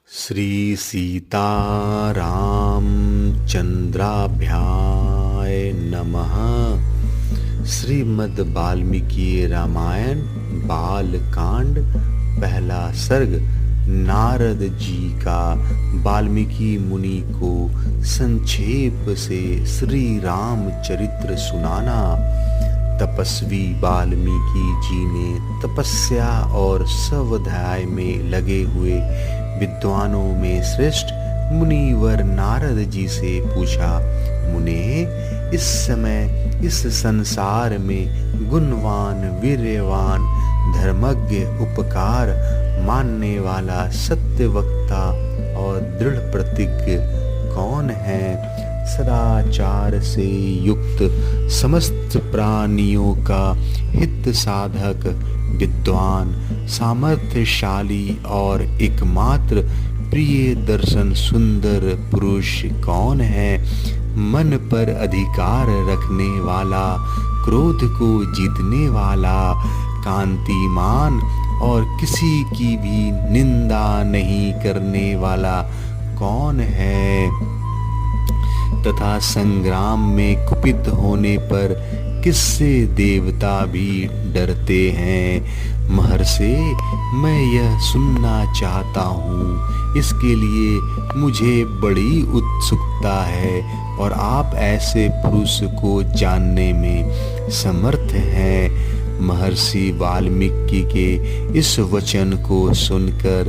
श्री सीताराम चंद्राभ्याय नमः। श्रीमद् वाल्मीकि रामायण बालकांड पहला सर्ग। नारद जी का वाल्मीकि मुनि को संक्षेप से श्री राम चरित्र सुनाना। तपस्वी वाल्मीकि जी ने तपस्या और स्वाध्याय में लगे हुए विद्वानों में श्रेष्ठ मुनिवर नारद जी से पूछा, मुने, इस समय इस संसार में गुणवान, वीर्यवान, धर्मज्ञ, उपकार मानने वाला, सत्य वक्ता और दृढ़ प्रतिज्ञ कौन है? सदाचार से युक्त, समस्त प्राणियों का हित साधक, विद्वान, सामर्थ्यशाली और एकमात्र प्रिय दर्शन सुंदर पुरुष कौन है? मन पर अधिकार रखने वाला, क्रोध को जीतने वाला, कांतिमान और किसी की भी निंदा नहीं करने वाला कौन है? तथा संग्राम में कुपित होने पर किससे देवता भी डरते हैं? महर्षि, मैं यह सुनना चाहता हूँ। इसके लिए मुझे बड़ी उत्सुकता है और आप ऐसे पुरुष को जानने में समर्थ हैं। महर्षि वाल्मीकि के इस वचन को सुनकर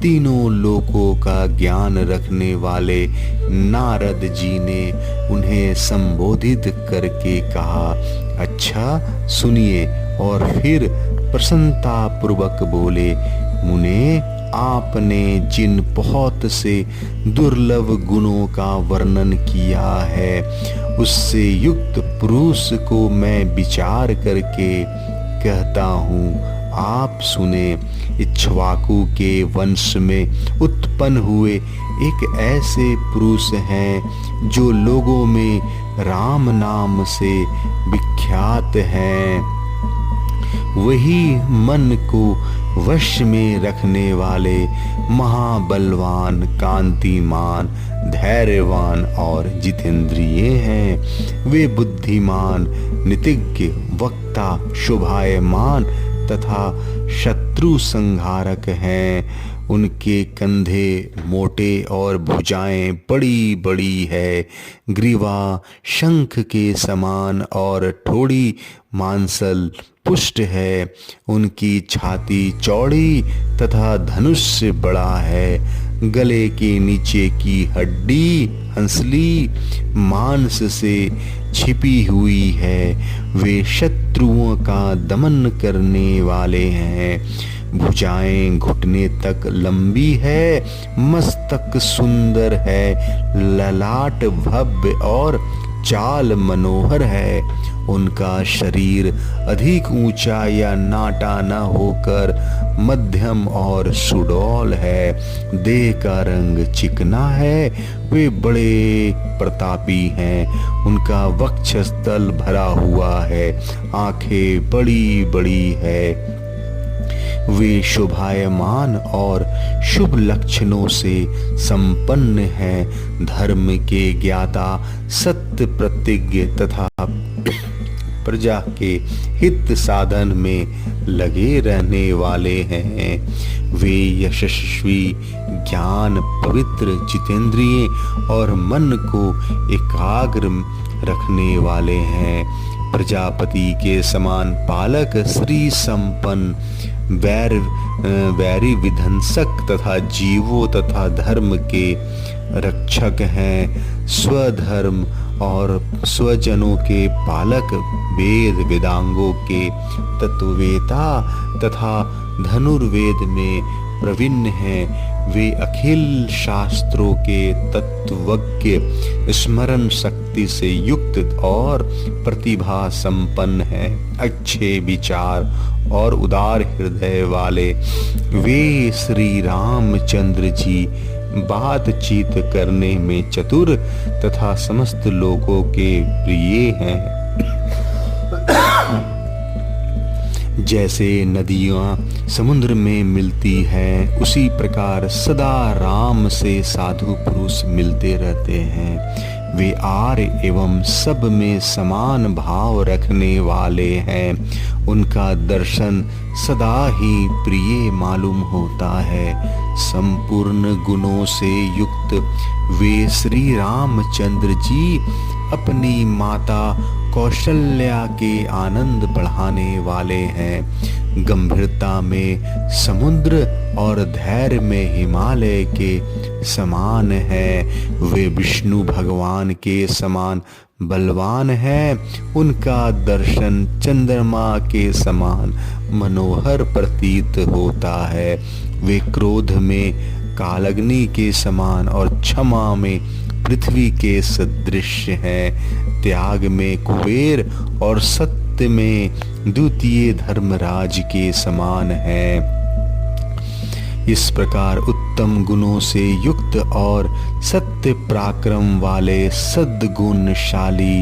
तीनों लोकों का ज्ञान रखने वाले नारद जी ने उन्हें संबोधित करके कहा, अच्छा सुनिए। और फिर प्रसन्नता पूर्वक बोले, मुने, आपने जिन बहुत से दुर्लभ गुणों का वर्णन किया है, उससे युक्त पुरुष को मैं विचार करके कहता हूँ, आप सुने। इक्ष्वाकु के वंश में उत्पन्न हुए एक ऐसे पुरुष हैं जो लोगों में राम नाम से विख्यात हैं। वही मन को वश में रखने वाले महाबलवान, कांतिमान, धैर्यवान और जितेंद्रिय हैं। वे बुद्धिमान, नीतिज्ञ, वक्ता, शोभायमान तथा शत्रु संहारक हैं। उनके कंधे मोटे और भुजाएं बड़ी बड़ी है। ग्रीवा शंख के समान और ठोड़ी मांसल पुष्ट है। उनकी छाती चौड़ी तथा धनुष से बड़ा है। गले के नीचे की हड्डी हंसली मांस से छिपी हुई है। वे शत्रुओं का दमन करने वाले हैं। भुजाएं घुटने तक लंबी है। मस्तक सुंदर है। ललाट भव्य और चाल मनोहर है। उनका शरीर अधिक ऊंचा या नाटा न होकर मध्यम और सुडौल है। देह का रंग चिकना है। वे बड़े प्रतापी हैं। उनका वक्षस्थल भरा हुआ है। आंखें बड़ी बड़ी है। वे शोभायमान और शुभ लक्षणों से संपन्न हैं। धर्म के ज्ञाता, सत्य प्रतिज्ञ तथा प्रजा के हित साधन में लगे रहने वाले हैं। वे यशस्वी, ज्ञान, पवित्र, जितेंद्रिय और मन को एकाग्र रखने वाले हैं। प्रजापति के समान पालक, श्री संपन्न, वैरी विध्वंसक तथा जीवों तथा धर्म के रक्षक हैं। स्वधर्म और स्वजनों के पालक, वेद वेदांगों के तत्ववेता तथा धनुर्वेद में प्रवीण हैं। वे अखिल शास्त्रों के तत्वज्ञ, स्मरण शक्ति से युक्त और प्रतिभा संपन्न हैं। अच्छे विचार और उदार हृदय वाले वे श्री रामचंद्र जी बातचीत करने में चतुर तथा समस्त लोगों के प्रिय हैं। जैसे नदियाँ समुद्र में मिलती हैं, उसी प्रकार सदा राम से साधु पुरुष मिलते रहते हैं। वे आर्य एवं सब में समान भाव रखने वाले हैं। उनका दर्शन सदा ही प्रिय मालूम होता है। संपूर्ण गुणों से युक्त वे श्री रामचंद्र जी अपनी माता कौशल्या के आनंद बढ़ाने वाले हैं। गंभीरता में समुद्र और धैर्य में हिमालय के समान हैं। वे विष्णु भगवान के समान बलवान हैं। उनका दर्शन चंद्रमा के समान मनोहर प्रतीत होता है। वे क्रोध में कालअग्नि के समान और क्षमा में पृथ्वी के सदृश हैं। त्याग में कुबेर और सत्य में द्वितीय धर्मराज के समान हैं। इस प्रकार उत्तम गुणों से युक्त और सत्य पराक्रम वाले सद्गुणशाली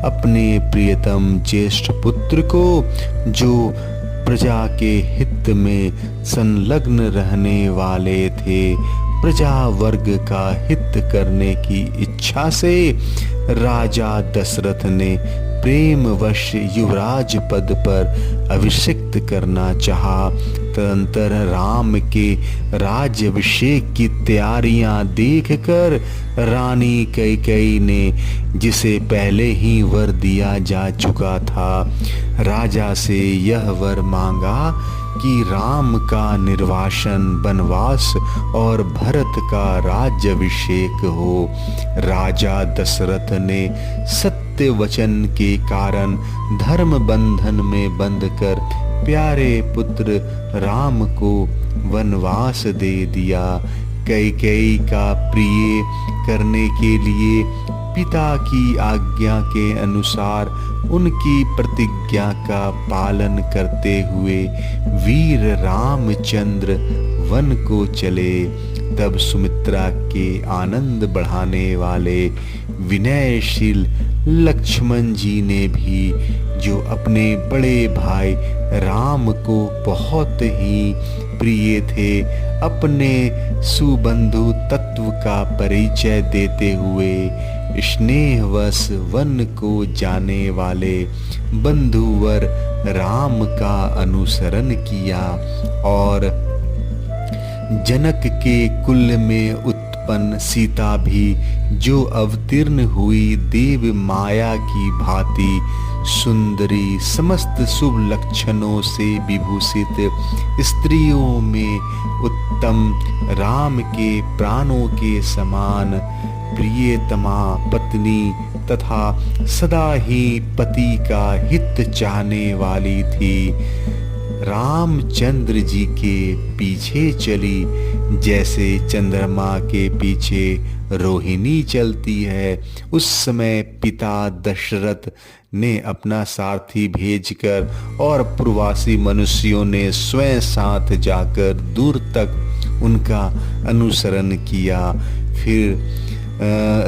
अपने प्रियतम ज्येष्ठ पुत्र को, जो प्रजा के हित में संलग्न रहने वाले थे, प्रजा वर्ग का हित करने की इच्छा से राजा दशरथ ने प्रेमवश युवराज पद पर अभिषिक्त करना चाहा। तदंतर राम के राज्याभिषेक की तैयारियां देखकर रानी कैकेयी ने, जिसे पहले ही वर दिया जा चुका था, राजा से यह वर मांगा कि राम का निर्वासन, वनवास और भरत का राज्याभिषेक हो। राजा दशरथ ने सत्य वचन के कारण धर्म बंधन में बंधकर प्यारे पुत्र राम को वनवास दे दिया। कैकेयी का प्रिय करने के लिए पिता की आज्ञा के अनुसार उनकी प्रतिज्ञा का पालन करते हुए वीर रामचंद्र वन को चले। तब सुमित्रा के आनंद बढ़ाने वाले विनयशील लक्ष्मण जी ने भी, जो अपने बड़े भाई राम को बहुत ही प्रिय थे, अपने सुबंधु तत्व का परिचय देते हुए स्नेहवश वन को जाने वाले बंधुवर राम का अनुसरण किया और जनक के कुल में उत्पन्न सीता भी, जो अवतीर्ण हुई देव माया की भांति सुंदरी, समस्त शुभ लक्षणों से विभूषित स्त्रियों में उत्तम, राम के प्राणों के समान प्रियतमा पत्नी तथा सदा ही पति का हित चाहने वाली थी। रामचंद्र जी के पीछे चली, जैसे चंद्रमा के पीछे रोहिणी चलती है। उस समय पिता दशरथ ने अपना सारथी भेजकर और प्रवासी मनुष्यों ने स्वयं साथ जाकर दूर तक उनका अनुसरण किया। फिर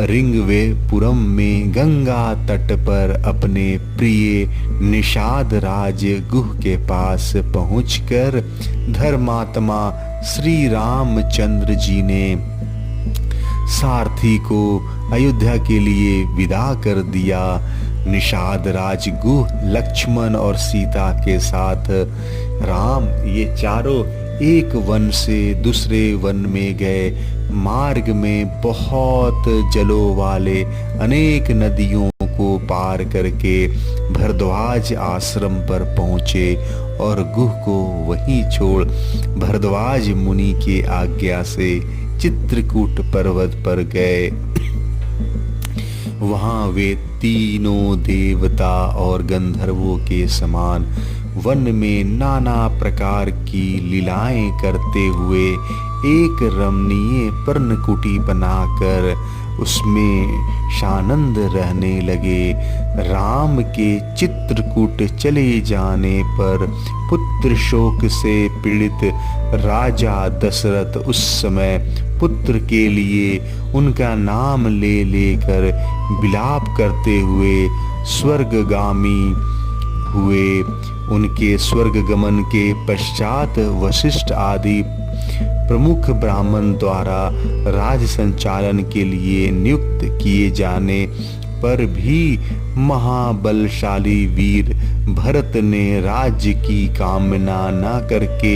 रिंगवेपुरम में गंगा तट पर अपने प्रिय निषाद राज गुह के पास पहुंचकर धर्मात्मा श्री रामचंद्र जी ने सारथी को अयोध्या के लिए विदा कर दिया। निषाद राज गुह लक्ष्मण और सीता के साथ राम ये चारों एक वन से दूसरे वन में गए। मार्ग में बहुत जलों वाले अनेक नदियों को पार करके भरद्वाज आश्रम पर पहुँचे और गुह को वहीं छोड़ भरद्वाज मुनि के आज्ञा से चित्रकूट पर्वत पर गए। वहां वे तीनों देवता और गंधर्वों के समान वन में नाना प्रकार की लीलाएं करते हुए एक रमणीय पर्णकुटी बनाकर उसमें शानंद रहने लगे। राम के चित्रकूट चले जाने पर पुत्र शोक से पीड़ित राजा दशरथ उस समय पुत्र के लिए उनका नाम ले लेकर विलाप करते हुए स्वर्गगामी हुए। उनके स्वर्ग गमन के पश्चात वशिष्ठ आदि प्रमुख ब्राह्मण द्वारा राज संचालन के लिए नियुक्त किए जाने पर भी महाबलशाली वीर भरत ने राज्य की कामना न करके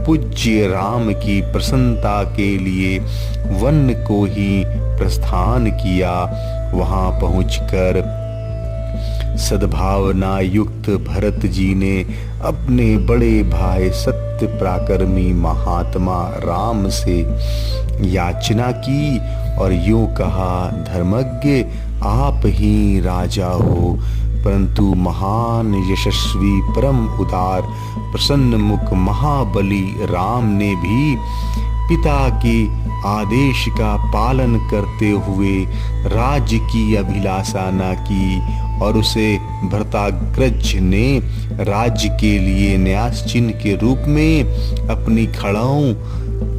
पूज्य राम की प्रसन्नता के लिए वन को ही प्रस्थान किया। वहां पहुंचकर सद्भावना युक्त भरत जी ने अपने बड़े भाई सत्य पराक्रमी महात्मा राम से याचना की और यूं कहा, धर्मज्ञ आप ही राजा हो, परंतु महान यशस्वी परम उदार प्रसन्न मुख महाबली राम ने भी पिता के आदेश का पालन करते हुए राज्य की अभिलाषा न की और उसे भरताग्रज ने राज्य के लिए न्यास चिन्ह के रूप में अपनी खड़ाऊ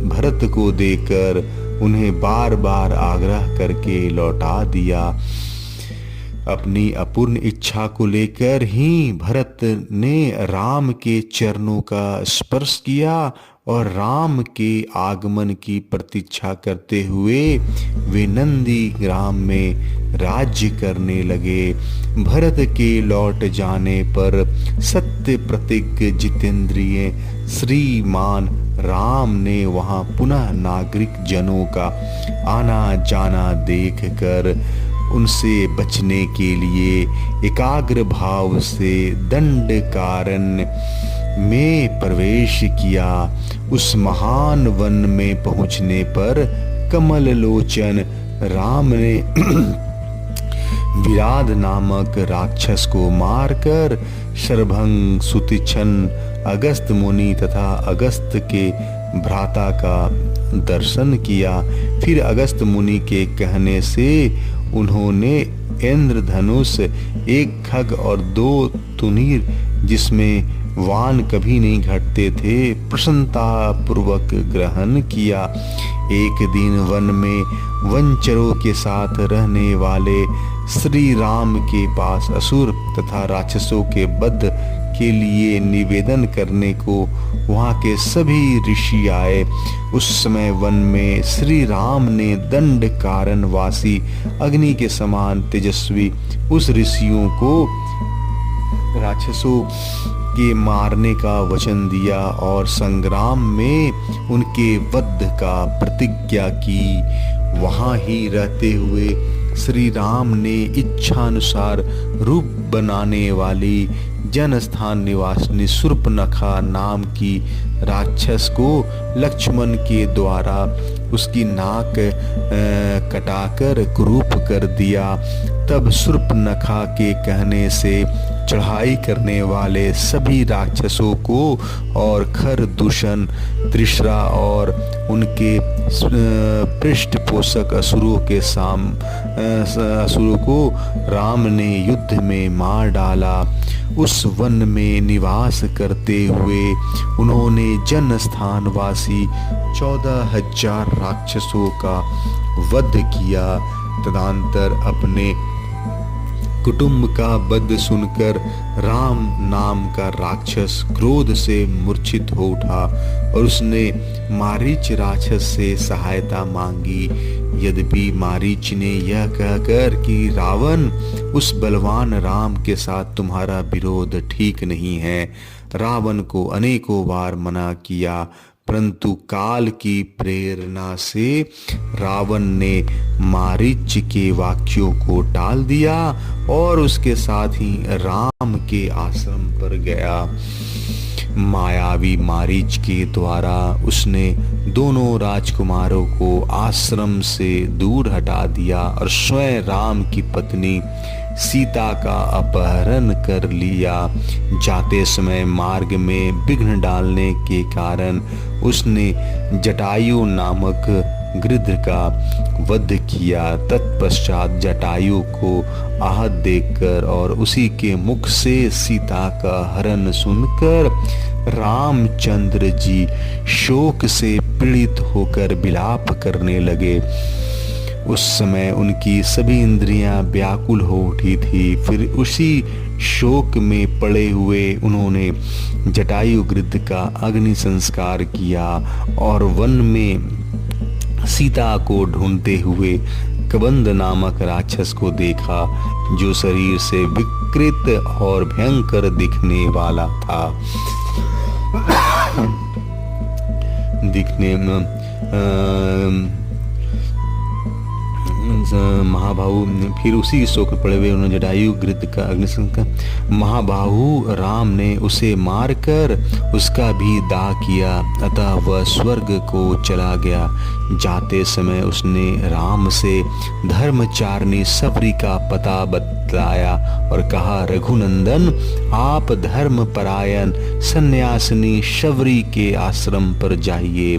भरत को देकर उन्हें बार बार आग्रह करके लौटा दिया। अपनी अपूर्ण इच्छा को लेकर ही भरत ने राम के चरणों का स्पर्श किया और राम के आगमन की प्रतीक्षा करते हुए वे नंदी ग्राम में राज्य करने लगे। भरत के लौट जाने पर सत्य प्रतिज्ञ जितेंद्रिय श्रीमान राम ने वहां पुनः नागरिक जनों का आना जाना देखकर उनसे बचने के लिए एकाग्र भाव से दंडकारण्य में प्रवेश किया। उस महान वन में पहुंचने पर कमल लोचन राम ने विराध नामक राक्षस को मारकर शरभंग सुतिछन अगस्त मुनि तथा अगस्त के भ्राता का दर्शन किया। फिर अगस्त मुनि के कहने से उन्होंने इंद्रधनुष, एक खग और 2 तुनीर जिसमें वान कभी नहीं घटते थे, प्रसन्नता पूर्वक ग्रहण किया। एक दिन वन में वनचरों के साथ रहने वाले श्री राम के पास असुर तथा राक्षसों के वध के लिए निवेदन करने को वहां के सभी ऋषि आए। उस समय वन में श्री राम ने दंड कारण वासी अग्नि के समान तेजस्वी उस ऋषियों को राक्षसों के मारने का वचन दिया और संग्राम में उनके वध का प्रतिज्ञा की। वहां ही रहते हुए श्री राम ने इच्छानुसार रूप बनाने वाली जनस्थान निवासिनी शूर्पणखा नाम की राक्षस को लक्ष्मण के द्वारा उसकी नाक कटाकर कुरूप कर दिया। तब शूर्पणखा के कहने से चढ़ाई करने वाले सभी राक्षसों को और खरदूषण, त्रिशरा और उनके पृष्ठपोषक असुरों को राम ने युद्ध में मार डाला। उस वन में निवास करते हुए उन्होंने जन स्थानवासी 14,000 राक्षसों का वध किया। तदनंतर अपने कुटुंब का वध सुनकर राम नाम का राक्षस क्रोध से मूर्छित हो उठा और उसने मारीच राक्षस से सहायता मांगी। यद्यपि मारीच ने यह कहकर कि रावण, उस बलवान राम के साथ तुम्हारा विरोध ठीक नहीं है, रावण को अनेकों बार मना किया, परंतु काल की प्रेरणा से रावण ने मारीच के वाक्यों को टाल दिया और उसके साथ ही राम के आश्रम पर गया। मायावी मारीच के द्वारा उसने दोनों राजकुमारों को आश्रम से दूर हटा दिया और स्वयं राम की पत्नी सीता का अपहरण कर लिया। जाते समय मार्ग में विघ्न डालने के कारण उसने जटायु नामक गृध्र का वध किया। तत्पश्चात जटायु को आहत देखकर और उसी के मुख से सीता का हरण सुनकर रामचंद्र जी शोक से पीड़ित होकर विलाप करने लगे। उस समय उनकी सभी इंद्रियां व्याकुल हो उठी थी। फिर उसी शोक में पड़े हुए उन्होंने जटायु गिद्ध का अग्नि संस्कार किया और वन में सीता को ढूंढते हुए कबंध नामक राक्षस को देखा, जो शरीर से विकृत और भयंकर दिखने वाला था। दिखने में महाबाहु। फिर उसी शोक पड़े हुए उन्होंने जटायु गिद्ध का अग्निसंस्कार। महाबाहु राम ने उसे मारकर उसका भी दाह किया, अतः वह स्वर्ग को चला गया। जाते समय उसने राम से धर्मचारिणी शबरी का पता बतलाया और कहा, रघुनंदन, आप धर्म परायण सन्यासिनी शबरी के आश्रम पर जाइए।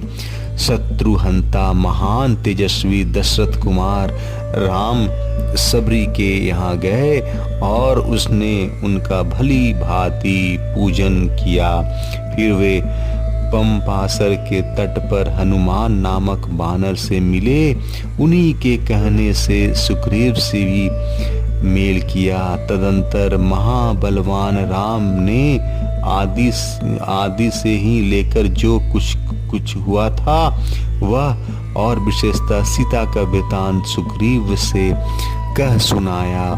शत्रुहंता महान तेजस्वी दशरथ कुमार राम शबरी के यहाँ गए और उसने उनका भली भांति पूजन किया। फिर वे पंपासर के तट पर हनुमान नामक बानर से मिले। उन्हीं के कहने से सुग्रीव से भी मेल किया। तदंतर महाबलवान राम ने आदि से ही लेकर जो कुछ हुआ था वह और विशेषता सीता का वृतांत सुग्रीव से कह सुनाया।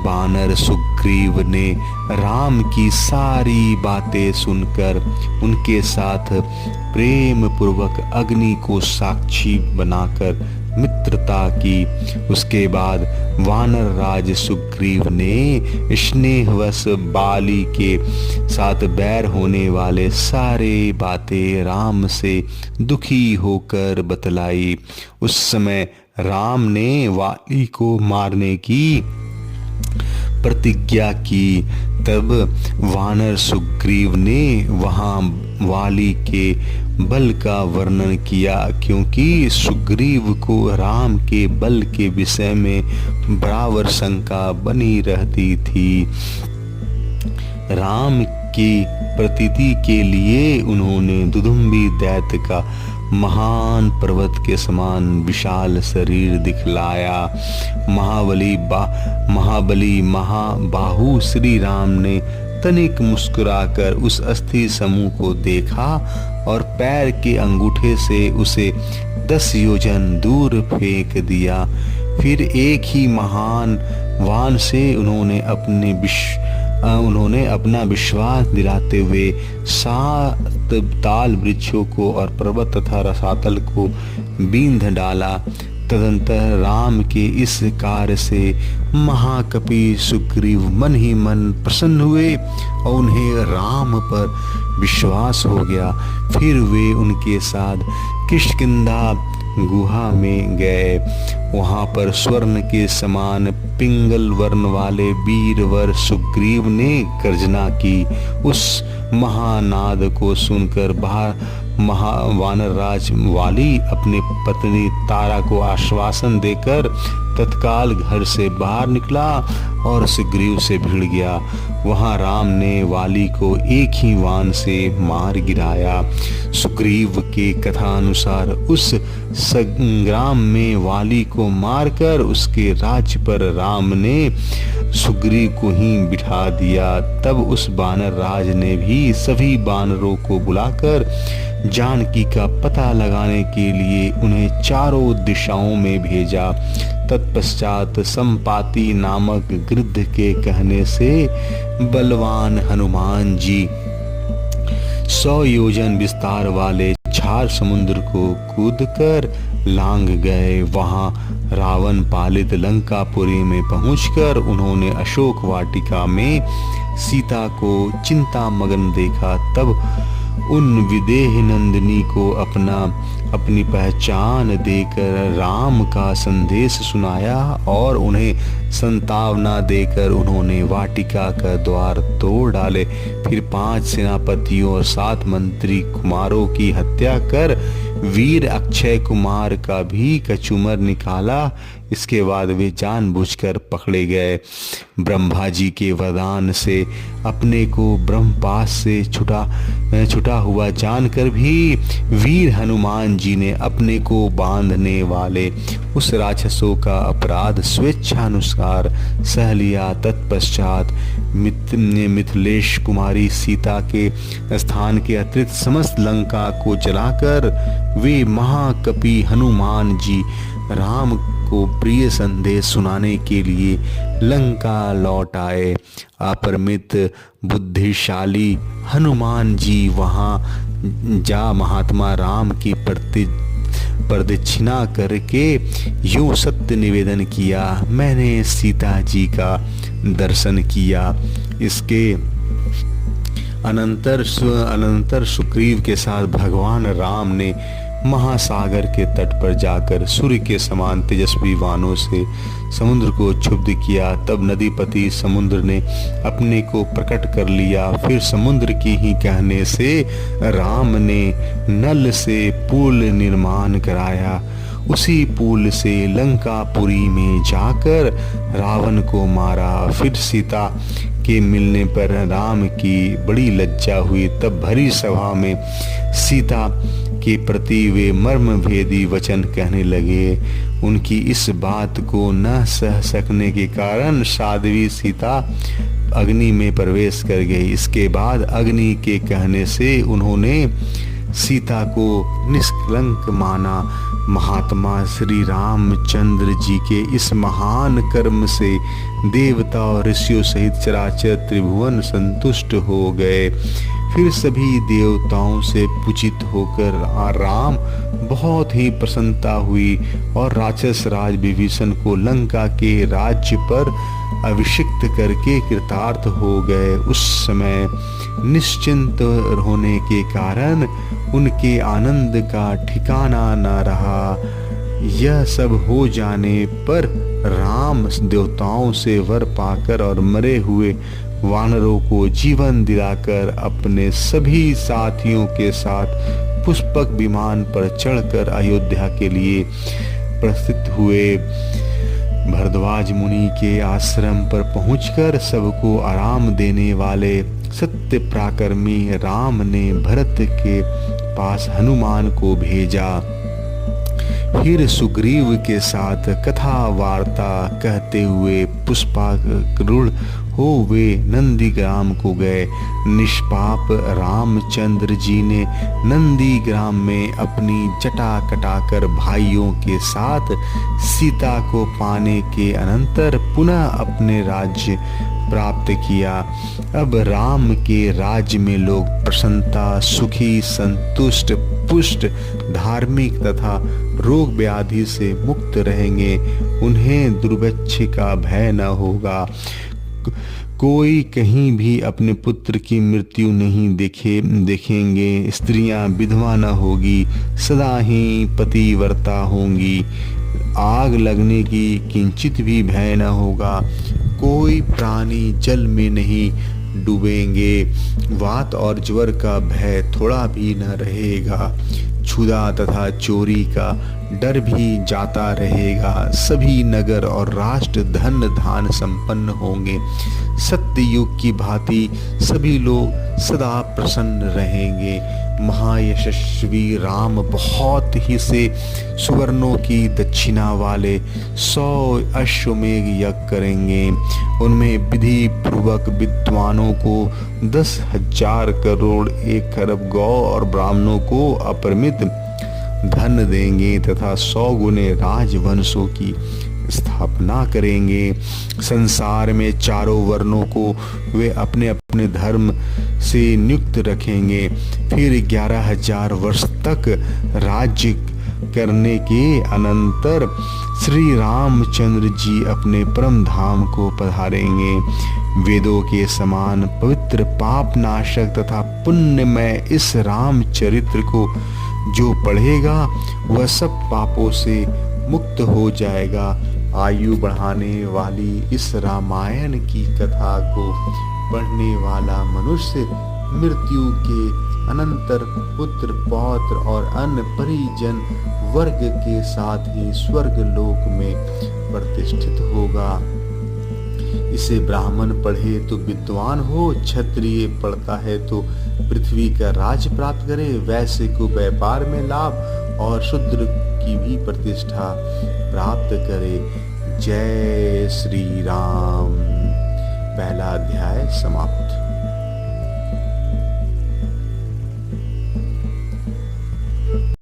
बानर सुग्रीव ने राम की सारी बातें सुनकर उनके साथ प्रेम पूर्वक अग्नि को साक्षी बनाकर मित्रता की। उसके बाद वानर राज सुग्रीव ने स्नेहवश बाली के साथ बैर होने वाले सारे बातें राम से दुखी होकर बतलाई। उस समय राम ने वाली को मारने की प्रतिज्ञा की। तब वानर सुग्रीव ने वहां वाली के बल का वर्णन किया, क्योंकि सुग्रीव को राम के बल के विषय में बराबर शंका बनी रहती थी। राम की प्रतीति के लिए उन्होंने दुदुम्बी दैत्य का महान पर्वत के समान विशाल शरीर दिखलाया। महाबली महाबाहु श्री राम ने तनिक मुस्कुराकर उस अस्थि समूह को देखा और पैर के अंगूठे से उसे 10 योजन दूर फेंक दिया। फिर एक ही महान वान से उन्होंने अपना विश्वास दिलाते हुए 7 ताल वृक्षों को और पर्वत तथा रसातल को बींध डाला। तदंतर राम के इस कार्य से महाकपि सुग्रीव मन ही मन प्रसन्न हुए और उन्हें राम पर विश्वास हो गया। फिर वे उनके साथ किष्किंधा गुहा में गए। वहां पर स्वर्ण के समान पिंगल वर्ण वाले वीरवर सुग्रीव ने गर्जना की। उस महानाद को सुनकर वानर राज वाली अपनी पत्नी तारा को आश्वासन देकर तत्काल घर से बाहर निकला और सुग्रीव से भिड़ गया। वहां राम ने वाली को एक ही वान से मार गिराया। सुग्रीव के कथानुसार उस संग्राम में वाली को मारकर उसके राज्य पर राम ने सुग्रीव को ही बिठा दिया। तब उस बानर राज ने भी सभी बानरों को बुलाकर जानकी का पता लगाने के लिए उन्हें चारों दिशाओं में भेजा। तत्पश्चात संपाति नामक गिद्ध के कहने से बलवान हनुमान जी 100 योजन विस्तार वाले छार समुद्र को कूदकर लांग गए। वहां रावण पालित लंकापुरी में पहुंचकर उन्होंने अशोक वाटिका में सीता को चिंता मगन देखा। तब उन विदेह नंदिनी को अपनी पहचान देकर राम का संदेश सुनाया और उन्हें संतावना देकर उन्होंने वाटिका का द्वार तोड़ डाले। फिर 5 सेनापतियों और 7 मंत्री कुमारों की हत्या कर वीर अक्षय कुमार का भी कचूमर निकाला। इसके बाद वे जानबूझकर पकड़े गए। ब्रह्मा जी के वरदान से अपने को ब्रह्मपाश से छुटा हुआ जानकर भी वीर हनुमान जी ने अपने को बांधने वाले उस राक्षसों का अपराध स्वेच्छानुसार सह लिया। तत्पश्चात मिथिलेश कुमारी सीता के स्थान के अतिरिक्त समस्त लंका को जलाकर वे महाकपि हनुमान जी राम को प्रिय संदेश सुनाने के लिए लंका लौट आए। अपरिमित बुद्धिशाली हनुमान जी वहां जा महात्मा राम की प्रदक्षिणा करके यूं सत्य निवेदन किया, मैंने सीता जी का दर्शन किया। इसके अनंतर सुग्रीव के साथ भगवान राम ने महासागर के तट पर जाकर सूर्य के समान तेजस्वी बाणों से समुद्र को क्षुब्ध किया। तब नदीपति समुद्र ने अपने को प्रकट कर लिया। फिर समुद्र की ही कहने से राम ने नल से पुल निर्माण कराया। उसी पुल से लंकापुरी में जाकर रावण को मारा। फिर सीता के मिलने पर राम की बड़ी लज्जा हुई। तब भरी सभा में सीता के प्रति वे मर्म भेदी वचन कहने लगे। उनकी इस बात को न सह सकने के कारण साध्वी सीता अग्नि में प्रवेश कर गई। इसके बाद अग्नि के कहने से उन्होंने सीता को निष्कलंक माना। महात्मा श्री रामचंद्र जी के इस महान कर्म से देवता और ऋषियों सहित चराचर त्रिभुवन संतुष्ट हो गए। फिर सभी देवताओं से पूजित होकर राम बहुत ही प्रसन्नता हुई और राक्षस राज विभीषण को लंका के राज्य पर अभिषिक्त करके कृतार्थ हो गए। उस समय निश्चिंत होने के कारण उनके आनंद का ठिकाना न रहा। यह सब हो जाने पर राम देवताओं से वर पाकर और मरे हुए वानरों को जीवन दिलाकर अपने सभी साथियों के साथ पुष्पक विमान पर चढ़कर अयोध्या के लिए प्रस्थित हुए। भरद्वाज मुनि के आश्रम पर पहुंचकर सबको आराम देने वाले सत्य पराक्रमी राम ने भरत के पास हनुमान को भेजा। फिर सुग्रीव के साथ कथा वार्ता कहते हुए पुष्पारूढ़ हो वे नंदीग्राम को गए। निष्पाप रामचंद्र जी ने नंदीग्राम में अपनी जटा कटाकर भाइयों के साथ सीता को पाने के अनंतर पुनः अपने राज्य प्राप्त किया। अब राम के राज्य में लोग प्रसन्नता, सुखी, संतुष्ट, पुष्ट, धार्मिक तथा रोग व्याधि से मुक्त रहेंगे। उन्हें दुर्भिक्ष का भय न होगा। कोई कहीं भी अपने पुत्र की मृत्यु नहीं देखेंगे। स्त्रियां विधवा न होगी, सदा ही पतिव्रता होंगी। आग लगने की किंचित भी भय न होगा। कोई प्राणी जल में नहीं डूबेंगे। वात और ज्वर का भय थोड़ा भी न रहेगा। क्षुधा तथा चोरी का डर भी जाता रहेगा। सभी नगर और राष्ट्र धन धान संपन्न होंगे। सत्य युग की भांति सभी लोग सदा प्रसन्न रहेंगे। महायशस्वी राम बहुत ही से सुवर्णों की दक्षिणा वाले 100 अश्वमेघ यज्ञ करेंगे। उनमें विधि पूर्वक विद्वानों को 10,000 करोड़ 1 खरब गौ और ब्राह्मणों को अपरिमित धन देंगे तथा 100 गुने राजवंशों की स्थापना करेंगे। संसार में चारों वर्णों को वे अपने अपने धर्म से नियुक्त रखेंगे। फिर 11,000 वर्ष तक राज्य करने के अनंतर श्री रामचंद्र जी अपने परम धाम को पधारेंगे। वेदों के समान पवित्र पाप नाशक तथा पुण्यमय इस रामचरित्र को जो पढ़ेगा वह सब पापों से मुक्त हो जाएगा। आयु बढ़ाने वाली इस रामायण की कथा को पढ़ने वाला मनुष्य मृत्यु के अनंतर पुत्र पौत्र और अन्य परिजन वर्ग के साथ ही स्वर्ग लोक में प्रतिष्ठित होगा। इसे ब्राह्मण पढ़े तो विद्वान हो, क्षत्रिय पढ़ता है तो पृथ्वी का राज प्राप्त करे, वैश्य को व्यापार में लाभ और शूद्र की भी प्रतिष्ठा प्राप्त करे। जय श्री राम। पहला अध्याय समाप्त।